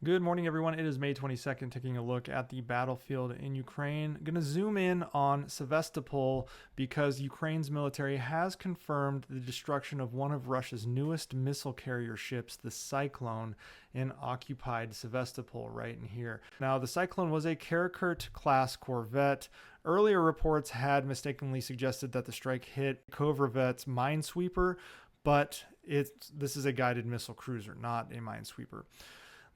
Good morning, everyone. It is May 22nd, taking a look at the battlefield in Ukraine. I'm going to zoom in on Sevastopol because Ukraine's military has confirmed the destruction of one of Russia's newest missile carrier ships, the Cyclone, in occupied Sevastopol, right in here. Now, the Cyclone was a Corvette-class Corvette. Earlier reports had mistakenly suggested that the strike hit Corvette's minesweeper, but this is a guided missile cruiser, not a minesweeper.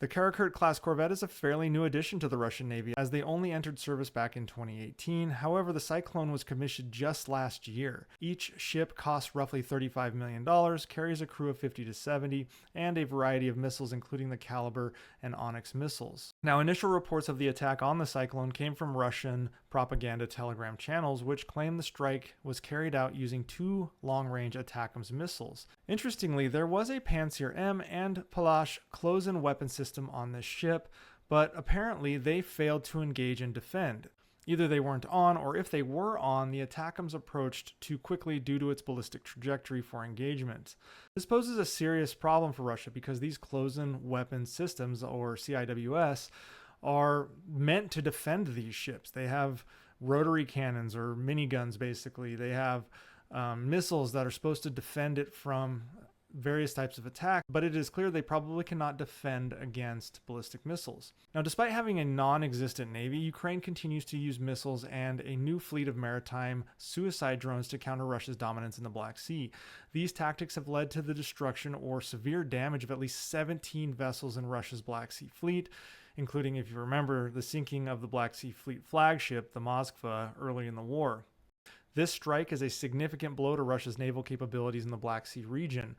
The Corvette-class Corvette is a fairly new addition to the Russian Navy, as they only entered service back in 2018. However, the Cyclone was commissioned just last year. Each ship costs roughly $35 million, carries a crew of 50 to 70, and a variety of missiles, including the Caliber and Onyx missiles. Now, initial reports of the attack on the Cyclone came from Russian propaganda telegram channels, which claimed the strike was carried out using two long-range ATACMS missiles. Interestingly, there was a Pantsir M and Palash close-in weapon system on this ship, but apparently they failed to engage and defend. Either they weren't on, or if they were on, the ATACMS approached too quickly due to its ballistic trajectory for engagement. This poses a serious problem for Russia because these close-in weapon systems, or CIWS, are meant to defend these ships. They have rotary cannons or miniguns, basically. They have missiles that are supposed to defend it from various types of attack, but it is clear they probably cannot defend against ballistic missiles. Now, despite having a non-existent navy, Ukraine continues to use missiles and a new fleet of maritime suicide drones to counter Russia's dominance in the Black Sea. These tactics have led to the destruction or severe damage of at least 17 vessels in Russia's Black Sea fleet, including, if you remember, the sinking of the Black Sea Fleet flagship, the Moskva, early in the war. This strike is a significant blow to Russia's naval capabilities in the Black Sea region.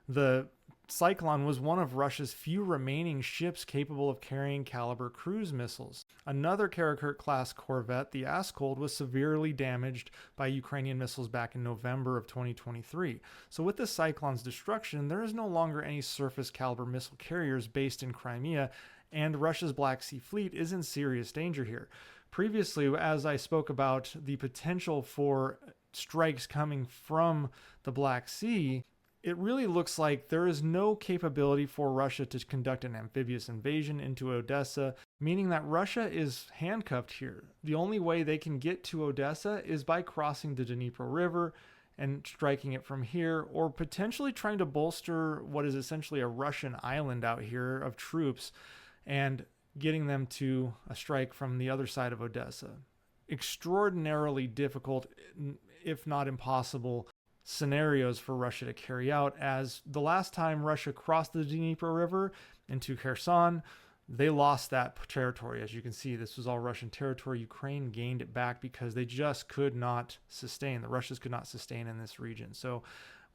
The Cyclone was one of Russia's few remaining ships capable of carrying Caliber cruise missiles. Another Corvette-class Corvette, the Askold, was severely damaged by Ukrainian missiles back in November of 2023. So with the Cyclone's destruction, there is no longer any surface caliber missile carriers based in Crimea, and Russia's Black Sea Fleet is in serious danger here. Previously, as I spoke about the potential for strikes coming from the Black Sea, it really looks like there is no capability for Russia to conduct an amphibious invasion into Odessa, meaning that Russia is handcuffed here. The only way they can get to Odessa is by crossing the Dnipro River and striking it from here, or potentially trying to bolster what is essentially a Russian island out here of troops and getting them to a strike from the other side of Odessa. Extraordinarily difficult, if not impossible, scenarios for Russia to carry out, as the last time Russia crossed the Dnipro River into Kherson, they lost that territory. As you can see, this was all Russian territory. Ukraine gained it back because they just could not sustain. The Russians could not sustain in this region. So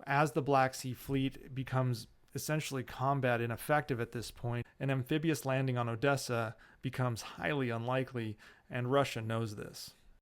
as the Black Sea Fleet becomes essentially combat ineffective at this point, an amphibious landing on Odessa becomes highly unlikely, and Russia knows this.